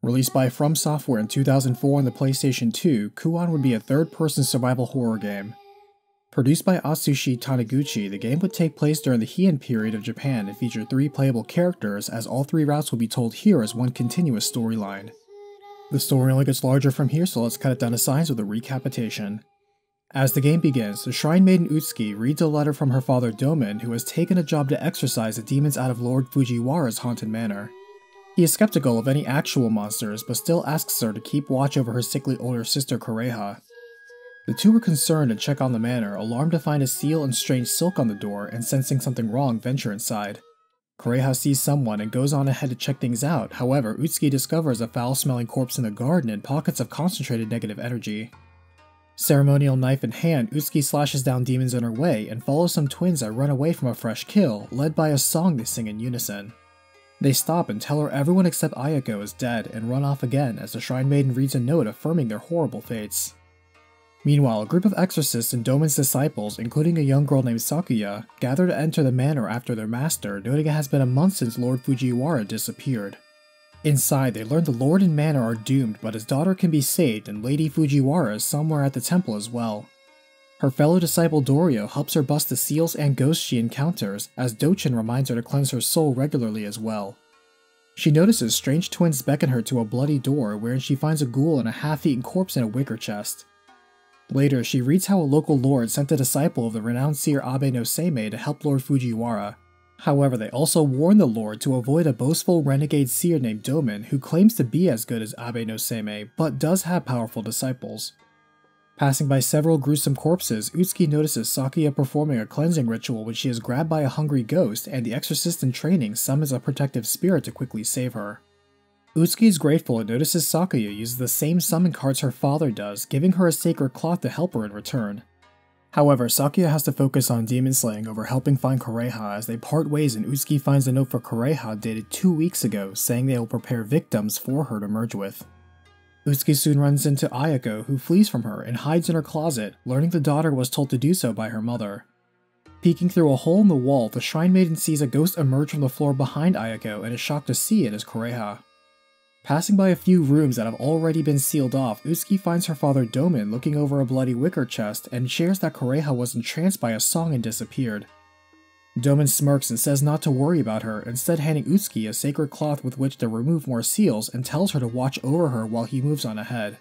Released by From Software in 2004 on the PlayStation 2, Kuon would be a third-person survival horror game. Produced by Atsushi Taniguchi, the game would take place during the Heian period of Japan and feature 3 playable characters, as all 3 routes will be told here as one continuous storyline. The story only gets larger from here, so let's cut it down to size with a recapitation. As the game begins, the Shrine Maiden Utsuki reads a letter from her father Domin, who has taken a job to exorcise the demons out of Lord Fujiwara's haunted manor. He is skeptical of any actual monsters, but still asks her to keep watch over her sickly older sister Kureha. The two are concerned and check on the manor, alarmed to find a seal and strange silk on the door, and sensing something wrong venture inside. Kureha sees someone and goes on ahead to check things out. However, Utsuki discovers a foul-smelling corpse in the garden and pockets of concentrated negative energy. Ceremonial knife in hand, Utsuki slashes down demons in her way and follows some twins that run away from a fresh kill, led by a song they sing in unison. They stop and tell her everyone except Ayako is dead and run off again as the Shrine Maiden reads a note affirming their horrible fates. Meanwhile, a group of exorcists and Domin's disciples, including a young girl named Sakuya, gather to enter the manor after their master, noting it has been a month since Lord Fujiwara disappeared. Inside, they learn the Lord and manor are doomed, but his daughter can be saved and Lady Fujiwara is somewhere at the temple as well. Her fellow disciple Dorio helps her bust the seals and ghosts she encounters, as Dochin reminds her to cleanse her soul regularly as well. She notices strange twins beckon her to a bloody door wherein she finds a ghoul and a half-eaten corpse in a wicker chest. Later, she reads how a local lord sent a disciple of the renowned seer Abe no Seimei to help Lord Fujiwara. However, they also warn the lord to avoid a boastful renegade seer named Domin who claims to be as good as Abe no Seimei, but does have powerful disciples. Passing by several gruesome corpses, Utsuki notices Sakuya performing a cleansing ritual when she is grabbed by a hungry ghost, and the exorcist in training summons a protective spirit to quickly save her. Utsuki is grateful and notices Sakuya uses the same summon cards her father does, giving her a sacred cloth to help her in return. However, Sakuya has to focus on demon slaying over helping find Kureha as they part ways, and Utsuki finds a note for Kureha dated 2 weeks ago saying they will prepare victims for her to merge with. Utsuki soon runs into Ayako, who flees from her and hides in her closet, learning the daughter was told to do so by her mother. Peeking through a hole in the wall, the Shrine Maiden sees a ghost emerge from the floor behind Ayako and is shocked to see it as Kureha. Passing by a few rooms that have already been sealed off, Utsuki finds her father Domin looking over a bloody wicker chest and shares that Kureha was entranced by a song and disappeared. Domin smirks and says not to worry about her, instead handing Utsuki a sacred cloth with which to remove more seals and tells her to watch over her while he moves on ahead.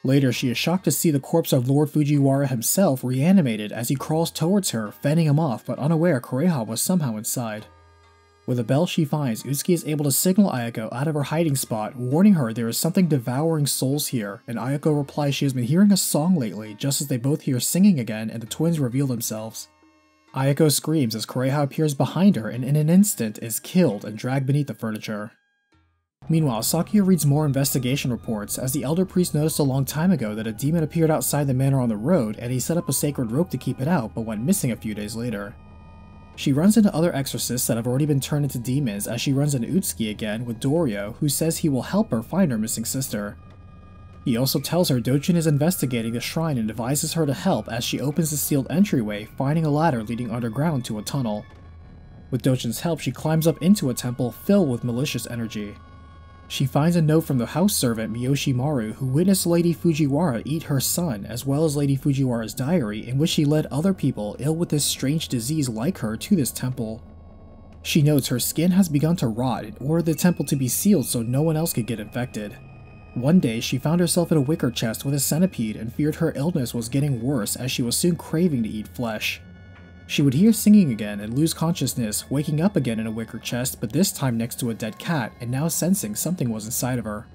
Later, she is shocked to see the corpse of Lord Fujiwara himself reanimated as he crawls towards her, fending him off, but unaware Kureha was somehow inside. With a bell she finds, Utsuki is able to signal Ayako out of her hiding spot, warning her there is something devouring souls here, and Ayako replies she has been hearing a song lately, just as they both hear singing again and the twins reveal themselves. Ayako screams as Kureha appears behind her and in an instant is killed and dragged beneath the furniture. Meanwhile, Sakuya reads more investigation reports as the elder priest noticed a long time ago that a demon appeared outside the manor on the road and he set up a sacred rope to keep it out but went missing a few days later. She runs into other exorcists that have already been turned into demons as she runs into Utsuki again with Dorio, who says he will help her find her missing sister. He also tells her Dochin is investigating the shrine and advises her to help as she opens the sealed entryway, finding a ladder leading underground to a tunnel. With Dochin's help, she climbs up into a temple filled with malicious energy. She finds a note from the house servant Miyoshi Maru, who witnessed Lady Fujiwara eat her son, as well as Lady Fujiwara's diary, in which she led other people ill with this strange disease like her to this temple. She notes her skin has begun to rot and ordered the temple to be sealed so no one else could get infected. One day, she found herself in a wicker chest with a centipede and feared her illness was getting worse as she was soon craving to eat flesh. She would hear singing again and lose consciousness, waking up again in a wicker chest, but this time next to a dead cat, and now sensing something was inside of her.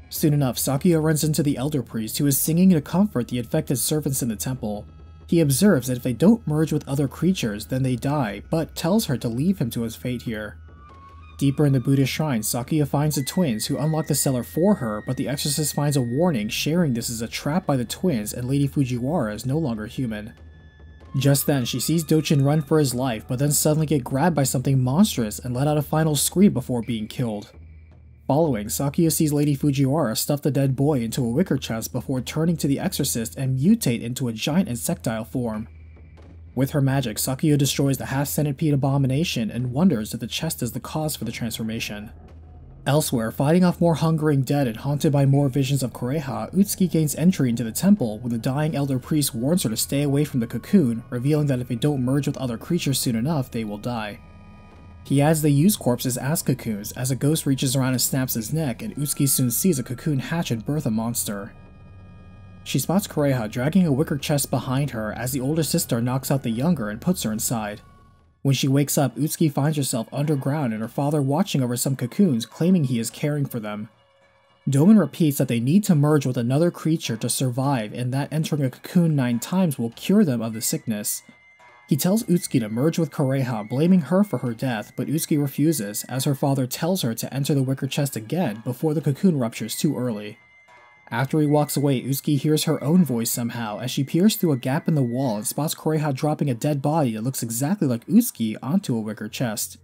Soon enough, Sakuya runs into the elder priest who is singing to comfort the infected servants in the temple. He observes that if they don't merge with other creatures, then they die, but tells her to leave him to his fate here. Deeper in the Buddhist shrine, Sakuya finds the twins who unlock the cellar for her, but the exorcist finds a warning sharing this is a trap by the twins and Lady Fujiwara is no longer human. Just then, she sees Dochin run for his life, but then suddenly get grabbed by something monstrous and let out a final scream before being killed. Following, Sakuya sees Lady Fujiwara stuff the dead boy into a wicker chest before turning to the exorcist and mutate into a giant insectile form. With her magic, Sakuya destroys the half-centipede abomination and wonders if the chest is the cause for the transformation. Elsewhere, fighting off more hungering dead and haunted by more visions of Kureha, Utsuki gains entry into the temple when the dying elder priest warns her to stay away from the cocoon, revealing that if they don't merge with other creatures soon enough, they will die. He adds they use corpses as cocoons, as a ghost reaches around and snaps his neck, and Utsuki soon sees a cocoon hatch and birth a monster. She spots Kureha dragging a wicker chest behind her as the older sister knocks out the younger and puts her inside. When she wakes up, Utsuki finds herself underground and her father watching over some cocoons, claiming he is caring for them. Domin repeats that they need to merge with another creature to survive and that entering a cocoon 9 times will cure them of the sickness. He tells Utsuki to merge with Kureha, blaming her for her death, but Utsuki refuses, as her father tells her to enter the wicker chest again before the cocoon ruptures too early. After he walks away, Utsuki hears her own voice somehow as she peers through a gap in the wall and spots Kureha dropping a dead body that looks exactly like Utsuki onto a wicker chest.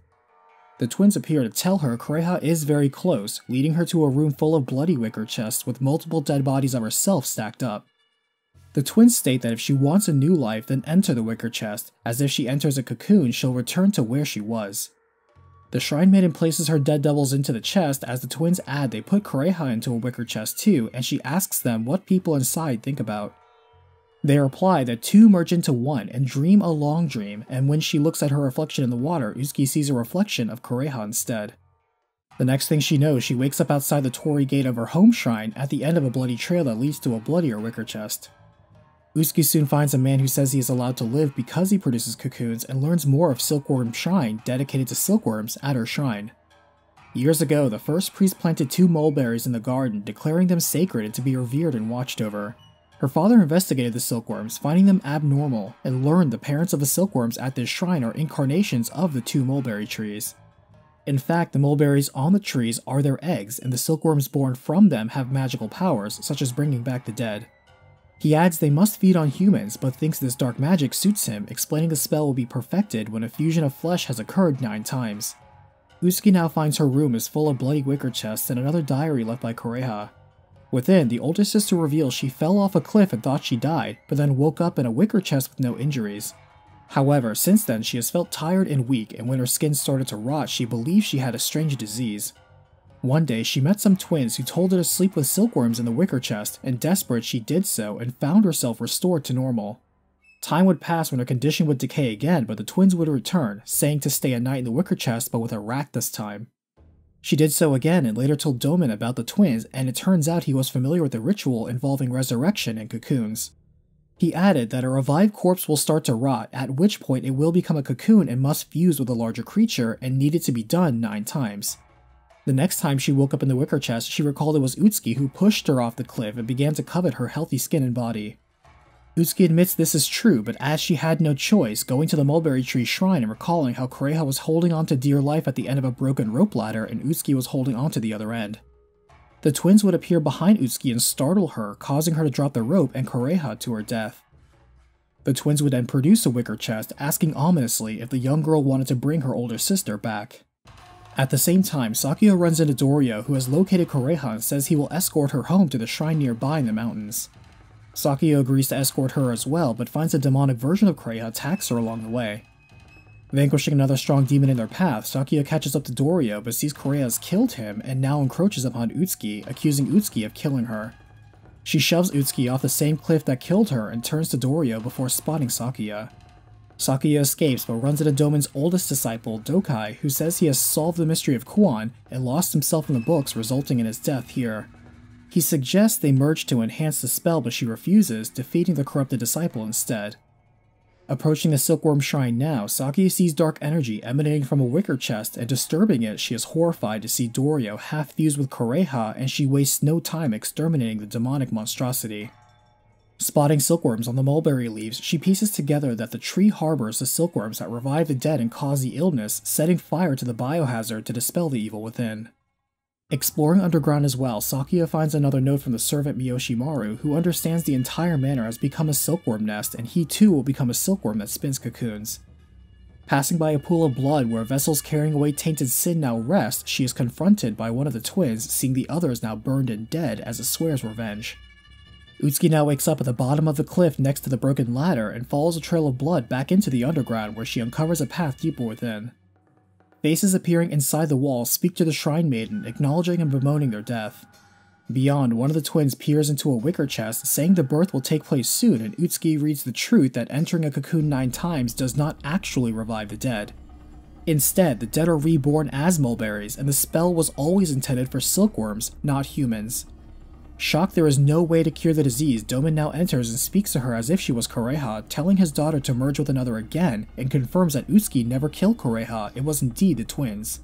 The twins appear to tell her Kureha is very close, leading her to a room full of bloody wicker chests with multiple dead bodies of herself stacked up. The twins state that if she wants a new life, then enter the wicker chest, as if she enters a cocoon, she'll return to where she was. The Shrine Maiden places her dead doubles into the chest as the twins add they put Kureha into a wicker chest too, and she asks them what people inside think about. They reply that 2 merge into 1 and dream a long dream, and when she looks at her reflection in the water, Utsuki sees a reflection of Kureha instead. The next thing she knows, she wakes up outside the torii gate of her home shrine at the end of a bloody trail that leads to a bloodier wicker chest. Utsuki soon finds a man who says he is allowed to live because he produces cocoons and learns more of Silkworm Shrine dedicated to silkworms at her shrine. Years ago, the first priest planted 2 mulberries in the garden, declaring them sacred and to be revered and watched over. Her father investigated the silkworms, finding them abnormal, and learned the parents of the silkworms at this shrine are incarnations of the 2 mulberry trees. In fact, the mulberries on the trees are their eggs, and the silkworms born from them have magical powers, such as bringing back the dead. He adds they must feed on humans, but thinks this dark magic suits him, explaining the spell will be perfected when a fusion of flesh has occurred 9 times. Utsuki now finds her room is full of bloody wicker chests and another diary left by Kureha. Within, the older sister reveals she fell off a cliff and thought she died, but then woke up in a wicker chest with no injuries. However, since then she has felt tired and weak, and when her skin started to rot, she believes she had a strange disease. One day, she met some twins who told her to sleep with silkworms in the wicker chest, and desperate she did so and found herself restored to normal. Time would pass when her condition would decay again, but the twins would return, saying to stay a night in the wicker chest but with a rat this time. She did so again and later told Domin about the twins, and it turns out he was familiar with the ritual involving resurrection and cocoons. He added that a revived corpse will start to rot, at which point it will become a cocoon and must fuse with a larger creature, and needed to be done 9 times. The next time she woke up in the wicker chest, she recalled it was Utsuki who pushed her off the cliff and began to covet her healthy skin and body. Utsuki admits this is true, but as she had no choice, going to the mulberry tree shrine and recalling how Kureha was holding on to dear life at the end of a broken rope ladder and Utsuki was holding on to the other end. The twins would appear behind Utsuki and startle her, causing her to drop the rope and Kureha to her death. The twins would then produce a wicker chest, asking ominously if the young girl wanted to bring her older sister back. At the same time, Sakuya runs into Dorio, who has located Kureha and says he will escort her home to the shrine nearby in the mountains. Sakuya agrees to escort her as well, but finds a demonic version of Kureha attacks her along the way. Vanquishing another strong demon in their path, Sakuya catches up to Dorio but sees Kureha has killed him and now encroaches upon Utsuki, accusing Utsuki of killing her. She shoves Utsuki off the same cliff that killed her and turns to Dorio before spotting Sakuya. Sakuya escapes but runs into Domin's oldest disciple, Dokai, who says he has solved the mystery of Kuon and lost himself in the books, resulting in his death here. He suggests they merge to enhance the spell, but she refuses, defeating the corrupted disciple instead. Approaching the Silkworm Shrine now, Sakuya sees dark energy emanating from a wicker chest, and disturbing it, she is horrified to see Dorio half-fused with Kureha, and she wastes no time exterminating the demonic monstrosity. Spotting silkworms on the mulberry leaves, she pieces together that the tree harbors the silkworms that revive the dead and cause the illness, setting fire to the biohazard to dispel the evil within. Exploring underground as well, Sakuya finds another note from the servant Miyoshimaru, who understands the entire manor has become a silkworm nest, and he too will become a silkworm that spins cocoons. Passing by a pool of blood where vessels carrying away tainted sin now rest, she is confronted by one of the twins, seeing the others now burned and dead as it swears revenge. Utsuki now wakes up at the bottom of the cliff next to the broken ladder and follows a trail of blood back into the underground where she uncovers a path deeper within. Faces appearing inside the wall speak to the Shrine Maiden, acknowledging and bemoaning their death. Beyond, one of the twins peers into a wicker chest, saying the birth will take place soon, and Utsuki reads the truth that entering a cocoon 9 times does not actually revive the dead. Instead, the dead are reborn as mulberries, and the spell was always intended for silkworms, not humans. Shocked there is no way to cure the disease, Doman now enters and speaks to her as if she was Kureha, telling his daughter to merge with another again, and confirms that Utsuki never killed Kureha, it was indeed the twins.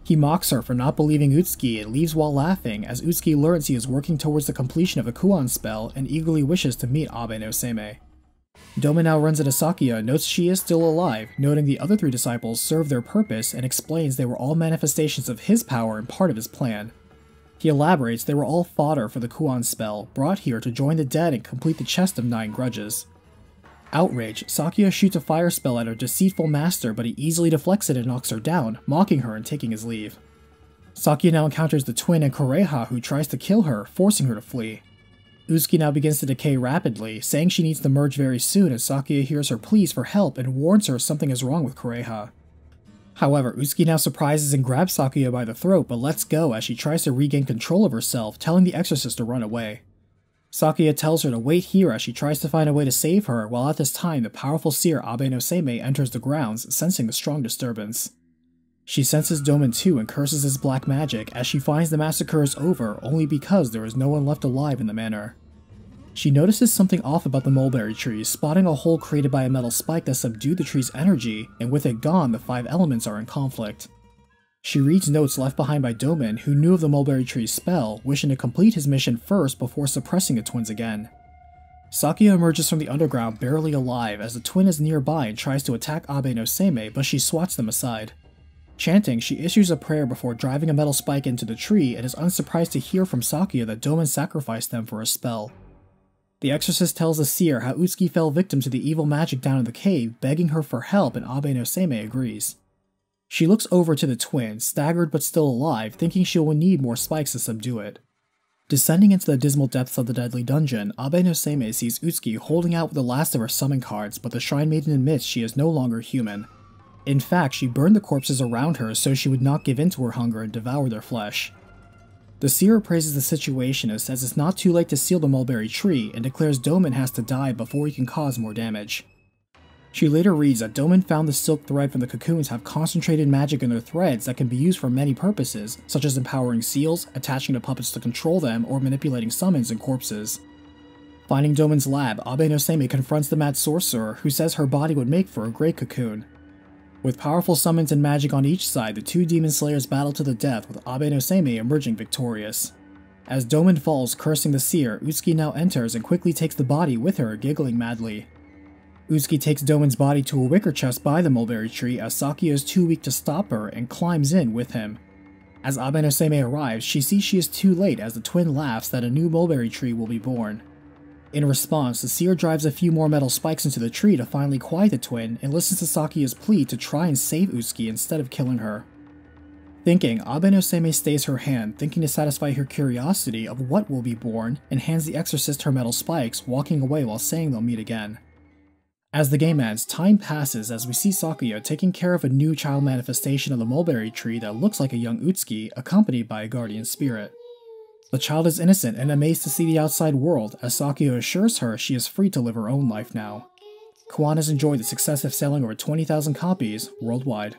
He mocks her for not believing Utsuki and leaves while laughing, as Utsuki learns he is working towards the completion of the Kuon spell and eagerly wishes to meet Abe no Seimei. Doman now runs into Sakuya, notes she is still alive, noting the other 3 disciples serve their purpose, and explains they were all manifestations of his power and part of his plan. He elaborates they were all fodder for the Kuon spell, brought here to join the dead and complete the chest of 9 grudges. Outraged, Sakuya shoots a fire spell at her deceitful master, but he easily deflects it and knocks her down, mocking her and taking his leave. Sakuya now encounters the twin and Kureha, who tries to kill her, forcing her to flee. Utsuki now begins to decay rapidly, saying she needs to merge very soon as Sakuya hears her pleas for help and warns her something is wrong with Kureha. However, Utsuki now surprises and grabs Sakuya by the throat but lets go as she tries to regain control of herself, telling the exorcist to run away. Sakuya tells her to wait here as she tries to find a way to save her, while at this time the powerful seer Abe no Seimei enters the grounds, sensing the strong disturbance. She senses Doman too and curses his black magic as she finds the massacre is over only because there is no one left alive in the manor. She notices something off about the mulberry tree, spotting a hole created by a metal spike that subdued the tree's energy, and with it gone, the 5 elements are in conflict. She reads notes left behind by Doman, who knew of the mulberry tree's spell, wishing to complete his mission first before suppressing the twins again. Sakuya emerges from the underground barely alive as the twin is nearby and tries to attack Abe no Seimei, but she swats them aside. Chanting, she issues a prayer before driving a metal spike into the tree and is unsurprised to hear from Sakuya that Doman sacrificed them for a spell. The exorcist tells the seer how Utsuki fell victim to the evil magic down in the cave, begging her for help, and Abe no Seimei agrees. She looks over to the twin, staggered but still alive, thinking she will need more spikes to subdue it. Descending into the dismal depths of the deadly dungeon, Abe no Seimei sees Utsuki holding out with the last of her summon cards, but the Shrine Maiden admits she is no longer human. In fact, she burned the corpses around her so she would not give in to her hunger and devour their flesh. The seer appraises the situation and says it's not too late to seal the mulberry tree, and declares Doman has to die before he can cause more damage. She later reads that Doman found the silk thread from the cocoons have concentrated magic in their threads that can be used for many purposes, such as empowering seals, attaching to puppets to control them, or manipulating summons and corpses. Finding Doman's lab, Abe no Seimei confronts the mad sorcerer, who says her body would make for a great cocoon. With powerful summons and magic on each side, the 2 demon slayers battle to the death, with Abe no Seimei emerging victorious. As Doman falls, cursing the seer, Utsuki now enters and quickly takes the body with her, giggling madly. Utsuki takes Doman's body to a wicker chest by the mulberry tree as Sakuya is too weak to stop her and climbs in with him. As Abe no Seimei arrives, she sees she is too late as the twin laughs that a new mulberry tree will be born. In response, the seer drives a few more metal spikes into the tree to finally quiet the twin and listens to Sakuya's plea to try and save Utsuki instead of killing her. Thinking, Abe no Seimei stays her hand, thinking to satisfy her curiosity of what will be born, and hands the exorcist her metal spikes, walking away while saying they'll meet again. As the game ends, time passes as we see Sakuya taking care of a new child manifestation of the mulberry tree that looks like a young Utsuki, accompanied by a guardian spirit. The child is innocent and amazed to see the outside world, as Sakuya assures her she is free to live her own life now. Kuon has enjoyed the success of selling over 20,000 copies worldwide.